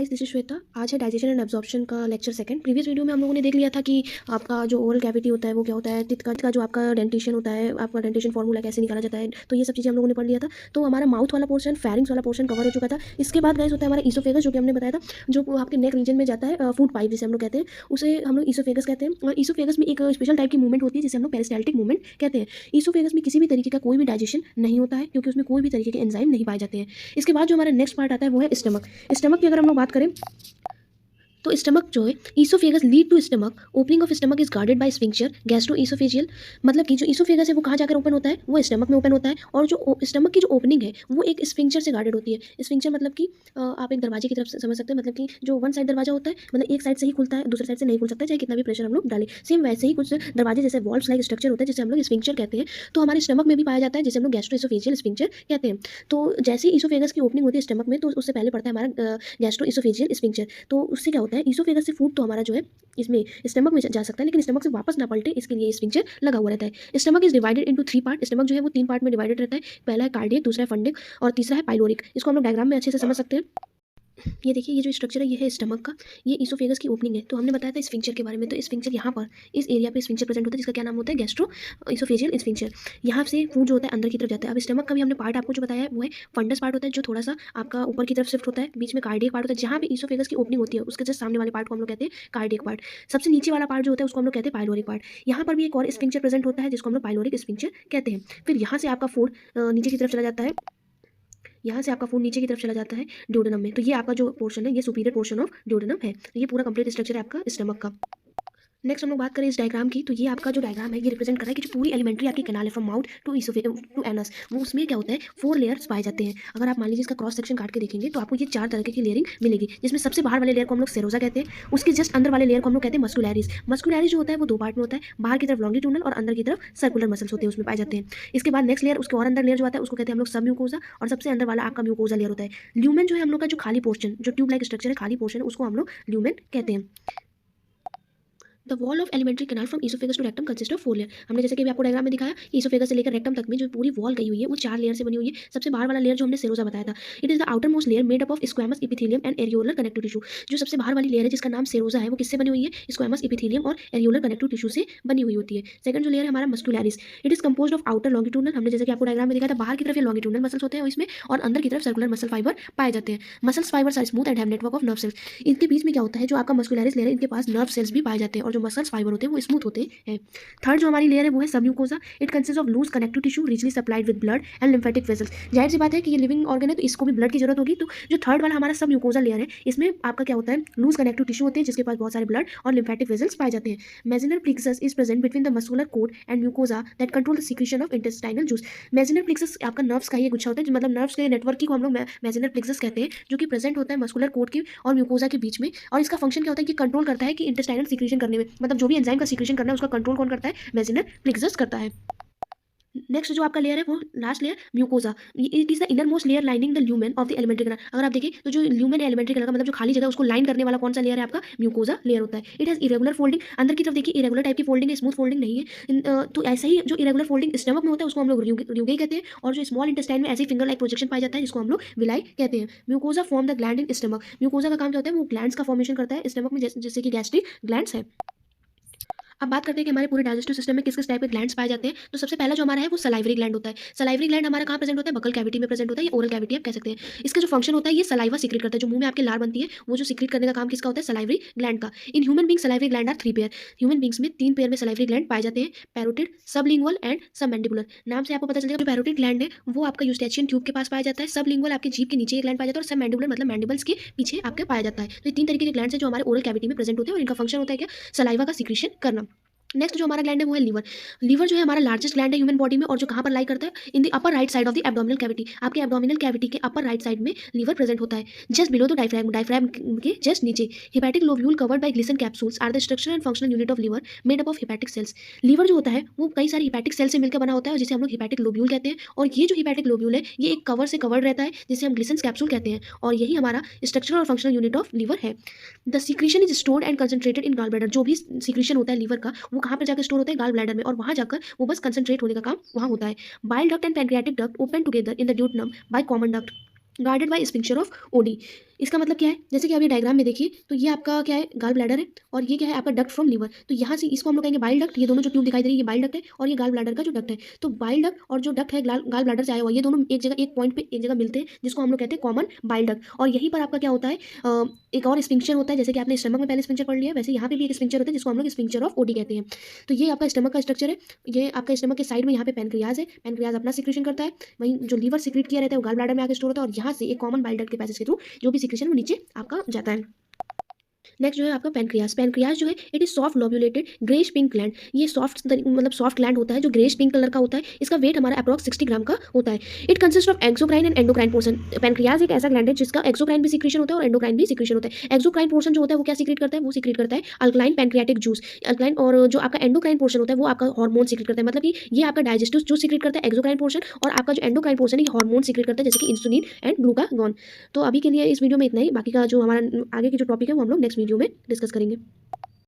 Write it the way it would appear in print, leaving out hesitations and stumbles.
Guys, this is Shweta. आज है digestion and absorption का लेक्चर सेकंड। प्रीवियस वीडियो में हम लोगों ने देख लिया था कि आपका जो ओरल कैविटी होता है वो क्या होता है, टिथ का जो आपका डेंटेशन होता है, आपका डेंटेशन फॉर्मूला कैसे निकाला जाता है, तो ये सब चीज़ें हम लोगों ने पढ़ लिया था। तो हमारा माउथ वाला पोर्शन, फेरिंग्स वाला पोर्शन कवर हो चुका था। इसके बाद गाइस होता है हमारा ईसोफेगस, जो कि हमने बताया था, जो आपके नेक रीजन में जाता है, फूड पाइप जिसे हम लोग कहते हैं, उसे हम लोग ईसोफेगस कहते हैं। और ईसोफेगस में एक स्पेशल टाइप की मूवमेंट होती है जिसे हम लोग पेरिस्टाल्टिक मूवमेंट कहते हैं। ईसोफेगस में किसी भी तरीके का कोई भी डाइजेशन नहीं होता है, क्योंकि उसमें कोई भी तरीके के एंजाइम नहीं पाए जाते हैं। इसके बाद जो हमारा नेक्स्ट पार्ट आता है वो है स्टमक। स्टमक की अगर हम लोग बात करें तो स्टमक जो है, oesophagus lead to stomach, opening of stomach is guarded by sphincter gastro oesophageal. मतलब कि जो ईसोफेगस है वो कहाँ जाकर ओपन होता है, वो स्टमक में ओपन होता है। और जो स्टमक की जो ओपनिंग है वो एक स्फिंक्टर से गार्डेड होती है। स्फिंक्टर मतलब कि आप एक दरवाजे की तरफ से समझ सकते हैं। मतलब कि जो वन साइड दरवाजा होता है, मतलब एक साइड से ही खुलता है, दूसरी साइड से नहीं खुल सकता, चाहे कितना भी प्रेशर हम लोग डालें। सेम वैसे ही कुछ दरवाजे जैसे वॉल्व्स लाइक स्ट्रक्चर होता है जिसे हम लोग स्फिंक्टर कहते हैं। तो हमारे स्टमक में भी पाया जाता है, जिसे हम लोग गैस्ट्रो ईसोफेजियल स्फिंक्टर कहते हैं। तो जैसे ईसोफेगस की ओपनिंग होती है स्टमक में, तो उससे पहले पड़ता है हमारा गैस्ट्रो ईसोफेजियल स्फिंक्टर। तो उससे क्या होता है, ईसोफेगस से फूड तो हमारा जो है इसमें स्टमक में जा सकता है, लेकिन स्टमक से वापस ना पलटे, इसके लिए स्फिंक्टर लगा हुआ रहता है। Stomach is divided into 3 part. Stomach जो है वो 3 पार्ट में डिवाइडेड रहता है। पहला है कार्डियक, दूसरा है फंडिक और तीसरा है पाइलोरिक। इसको हम लोग डायग्राम में अच्छे से समझ सकते हैं। ये देखिए, ये जो स्ट्रक्चर है ये है स्टमक का, ये ईसोफेगस की ओपनिंग है। तो हमने बताया था स्फिंक्टर के बारे में, तो स्फिंक्टर यहाँ पर इस एरिया पे स्फिंक्टर प्रेजेंट होता है, जिसका क्या नाम होता है, गैस्ट्रो ईसोफेजियल स्फिंक्टर। यहाँ से फूड जो होता है अंदर की तरफ जाता है। अब स्टमक का भी हमने पार्ट आपको जो बताया है वो है फंडस पार्ट होता है, जो थोड़ा सा आपका ऊपर की तरफ शिफ्ट होता है। बीच में कार्डियक पार्ट होता है, जहाँ पे ईसोफेगस की ओपनिंग होती है उसके जस्ट सामने वाले पार्ट को हम लोग कहते हैं कार्डियक पार्ट। सबसे नीचे वाला पार्ट जो होता है उसको हम लोग कहते हैं पाइलोरिक पार्ट। यहाँ पर भी एक और स्फिंक्टर प्रेजेंट होता है जिसको हम लोग पाइलोरिक स्फिंक्टर कहते हैं। फिर यहाँ से आपका फूड नीचे की तरफ चला जाता है। यहाँ से आपका फूड नीचे की तरफ चला जाता है ड्यूडेनम में। तो ये आपका जो पोर्शन है ये सुपीरियर पोर्शन ऑफ ड्यूडेनम है। तो ये पूरा कंप्लीट स्ट्रक्चर है आपका स्टमक का। नेक्स्ट हम लोग बात करें इस डायग्राम की, तो ये आपका जो डायग्राम है ये रिप्रेजेंट कर रहा है कि जो पूरी एलिमेंट्री आपकी कैनाल है from mouth to to anus, वो उसमें क्या होता है 4 लेयर्स पाए जाते हैं। अगर आप मान लीजिए इसका क्रॉस सेक्शन काट के देखेंगे तो आपको ये 4 तरह की लेयरिंग मिलेगी, जिसमें सबसे बाहर वाले लेयर को हम लोग सेरोजा कहते हैं। उसके जस्ट अंदर वाले लेयर को हम लोग कहते हैं मस्कुलैरिस। मस्कुलैरिस जो होता है वो 2 पार्ट में होता है, बाहर की तरफ लॉन्गिट्यूडनल और अंदर की तरफ सर्कुलर मसल्स होते हैं, उसमें पाए जाते हैं। इसके बाद नेक्स्ट लेयर, उसके और अंदर लेयर जो आता है उसको कहते हैं हम लोग सब म्यूकोजा, और सबसे अंदर वाला आपका म्यूकोजा लेयर होता है। ल्यूमेन जो है हम लोग का जो खाली पोर्शन, जो ट्यूब लाइक स्ट्रक्चर है, खाली पोर्शन है, उसको हम लोग ल्यूमेन कहते हैं। The wall of alimentary canal from oesophagus to rectum consist of 4 layer. हमने जैसे कि अभी आपको डायग्राम में दिखाया, ईसोफेगस से लेकर रेक्टम तक में जो पूरी वॉल गई हुई है वो 4 लेयर से बनी हुई है। सबसे बाहर वाला लेयर जो हमने सेरोजा बताया था, it is the outer most layer made up of squamous epithelium and areolar connective tissue. जो सबसे बाहर वाली लेयर है जिसका नाम सेरोजा है, वो किससे बनी हुई है, स्क्वैमस एपिथेलियम और एरियोलर कनेक्टिव टिश्यू से बनी हुई होती है। सेकंड जो लेयर है हमारा muscularis, it is composed of outer longitudinal, हमने जैसे कि आपको डायग्राम में दिखाया था, बाहर की तरफ ये लॉन्गिट्यूडनल मसल्स होते हैं इसमें, और अंदर की तरफ सर्कुलर मसल फाइबर पाए जाते हैं। Muscles fibres are smooth and have network of nerve cells. इनके बीच में क्या होता है, जो आपका मस्कुलैरिस लेयर है इनके पास नर्व सेल्स भी पाए जाते हैं, और जो मसल्स फाइबर होते हैं वो स्मूथ होते हैं। थर्ड जो हमारी लेयर है वो है submucosa. It consist of loose connective tissue richly supplied with blood and lymphatic vessels. जाहिर सी बात है कि ये लिविंग ऑर्गन है तो इसको भी ब्लड की जरूरत होगी। तो जो थर्ड वाला हमारा सबम्यूकोसा लेयर है, इसमें आपका क्या होता है, लूज कनेक्टिव टिश्यू होते हैं जिसके पास बहुत सारे ब्लड और लिम्फेटिक वेसल्स पाए जाते हैं। Meissner's plexus is present between the muscular coat and mucosa that control the secretion of intestinal juice. Meissner's plexus आपका नर्व्स का ही एक गुच्छा होता है, मतलब नर्व्स के नेटवर्क की को हम लोग मेजिनल प्लेक्सस कहते हैं, जो कि प्रेजेंट होता है मस्कुलर कोट की और म्यूकोसा के बीच में। और इसका फंक्शन क्या होता है कि कंट्रोल करता है कि इंटेस्टाइनल सीक्रेशन करने में, मतलब जो भी एंजाइम का सीक्रेशन करना है उसका कंट्रोल कौन करता है, मेजिनल प्लेक्सस करता है। नेक्स्ट जो आपका लेयर है वो last layer mucosa, it is the inner most layer lining the lumen of the alimentary canal. अगर आप देखें तो जो ल्यूमेन एलिमेंट्री कैनाल का मतलब जो खाली जगह उसको लाइन करने वाला कौन सा लेयर है, आपका म्यूकोजा लेयर होता है। इट हैज इरेगुलर फोल्डिंग, अंदर की तरफ देखिए इरेगुलर टाइप की फोल्डिंग है, स्मूथ फोल्डिंग नहीं है। तो ऐसा ही जो इरेगुलर फोल्डिंग स्टमक में होता है उसको हम लोग र्यूगे कहते हैं, और जो स्मॉल इंटेस्टाइन में ऐसे फिंगर लाइक प्रोजेक्शन पाया जाता है जिसको हम लोग विलाई कहते हैं। Mucosa form the gland in stomach. Mucosa का काम क्या होता है, वो ग्लैंड्स का फॉर्मेशन करता है स्टमक में, जैसे कि गैस्ट्रिक ग्लैंड्स है। अब बात करते हैं कि हमारे पूरे डाइजेस्टिव सिस्टम में किस किस टाइप के ग्लैंड्स पाए जाते हैं। तो सबसे पहला जो हमारा है वो सलाइवरी ग्लैंड होता है। सलाइवरी ग्लैंड हमारा कहाँ प्रेजेंट होता है, बकल कैविटी में प्रेजेंट होता है, या ओरल कैविटी आप कह सकते हैं। इसका जो फंक्शन होता है ये सलाइवा सीक्रेट करता है, जो मुंह में आपके लार बनती है वो जो सीक्रेट करने का काम किसका होता है, सलाइवरी ग्लैंड का। In human being salivary gland are 3 pair. Human beings में 3 पेयर में सलाइवरी ग्लैंड पाए जाते हैं, पैरोटिड, सबलिंगुअल एंड सबमैंडिबुलर। नाम से आपको पता चलेगा जो पैरोटिड ग्लैंड है वो आपका यूस्टेचियन ट्यूब के पास पाया जाता है, सबलिंगुअल आपके जीभ के नीचे एक ग्लैंड पाया जाता है, और सबमैंडिबुलर मतलब मैंडिबल्स के पीछे आपके पाया जाता है। तो ये 3 तरीके के ग्लैंड्स हैं जो हमारे ओरल कैविटी में प्रेजेंट होते हैं, और इनका फंक्शन होता है क्या, सलाइवा का सीक्रेशन करना। नेक्स्ट जो हमारा ग्लैंड है वो है लीवर। लीवर जो है हमारा लार्जेस्ट ग्लैंड है ह्यूमन बॉडी में, और जो कहाँ पर लाई करता है, in the upper right side of the abdominal cavity. आपके एब्डोमिनल कैविटी के अपर राइट साइड में लीवर प्रेजेंट होता है, just below the diaphragm, diaphragm के जस्ट नीचे। Hepatic lobule covered by Glisson capsules are the structure and functional unit of liver made up of hepatic cells. Liver जो होता है वो कई सारी हेपेटिक सेल से मिलकर बना होता है, जिसे हम लोग हेपेटिक लोब्यूल कहते हैं। और ये जो हेपेटिक लोब्यूल है ये एक कवर से कवर्ड रहता है, जिसे हम ग्लिसन कैप्सूल कहते हैं, और यही हमारा स्ट्रक्चर और फंक्शनल यूनिट ऑफ लीवर है। The secretion is stored and concentrated in gall bladder. जो भी सीक्रेशन होता है लीवर का वो कहाँ पर जाकर स्टोर होता है, गॉल ब्लैडर में, और वहां जाकर वो बस कंसंट्रेट होने का काम वहां होता है। Bile duct and pancreatic duct open together in the duodenum by common duct guarded by sphincter of OD. इसका मतलब क्या है, जैसे कि आप ये डायग्राम में देखिए, तो ये आपका क्या है, गाल ब्लैडर है और ये क्या है आपका डक्ट फ्रॉम लीवर। तो यहाँ से इसको हम लोग कहेंगे बाइल डक्ट। ये दोनों जो ट्यूब दिखाई दे रही है ये बाइल डक्ट है और ये गाल ब्लैडर का जो डक्ट है। तो बाइल डक्ट और जो डक्ट है गाल ब्लैडर से आया हुआ, ये दोनों एक जगह एक पॉइंट पे एक जगह मिलते हैं, जिसको हम लोग कहते हैं कॉमन बाइल डक्ट। और यहीं पर आपका क्या होता है, एक और स्फिंक्चर होता है। जैसे कि आपने स्टमक में पहले स्फिंक्चर पढ़ लिया, वैसे यहाँ पे भी एक स्फिंक्चर होता है जिसको हम लोग स्फिंक्चर ऑफ ओडी कहते हैं। तो ये आपका स्टमक का स्ट्रक्चर है। ये आपका स्टमक के साइड में यहाँ पे पैनक्रियाज है, पैनक्रियाज अपना सिक्रेशन करता है। वहीं जो लीवर सिक्रेट किया रहता है वो गाल ब्लैडर में आके स्टोर होता है और यहाँ से एक कॉमन बाइल डक्ट के पैसेज के थ्रू जो भी सिक्रेशन वो नीचे आपका जाता है। नेक्स्ट जो है आपका पैनक्रियाज। पैनक्रियाज जो है it is soft lobulated greyish pink gland. ये सॉफ्ट मतलब सॉफ्ट ग्लैंड होता है जो ग्रेश पिंक कलर का होता है। इसका वेट हमारा अप्रॉक्स 60 ग्राम का होता है। It consist of exocrine and endocrine portion. Pancreas एक ऐसा ग्लैंड है जिसका एक्सोक्राइन भी सिक्रेशन होता है और एंडोक्राइन भी सिक्रेशन होता है। एक्सोक्राइन पोर्शन जो होता है वो क्या सीक्रेट करता है, वो सीक्रेट करता है अल्कलाइन पैनक्रियाटिक जूस। अल्कलाइन और जो आपका एंडोक्राइन पोर्शन होता है वो आपका हार्मोन सीक्रेट करता है। मतलब कि ये आपका डाइजेस्टिव जूस सीक्रेट करता है एक्सोक्राइन पोर्शन, और आपका जो एंडोक्राइन पोर्शन है ये हार्मोन सीक्रेट करता है जैसे कि इंसुलिन एंड ग्लूकागॉन। तो अभी के लिए इस वीडियो में इतना ही। बाकी का जो हमारा आगे की जो टॉपिक है वो हम लोग नेक्स्ट वीडियो में डिस्कस करेंगे।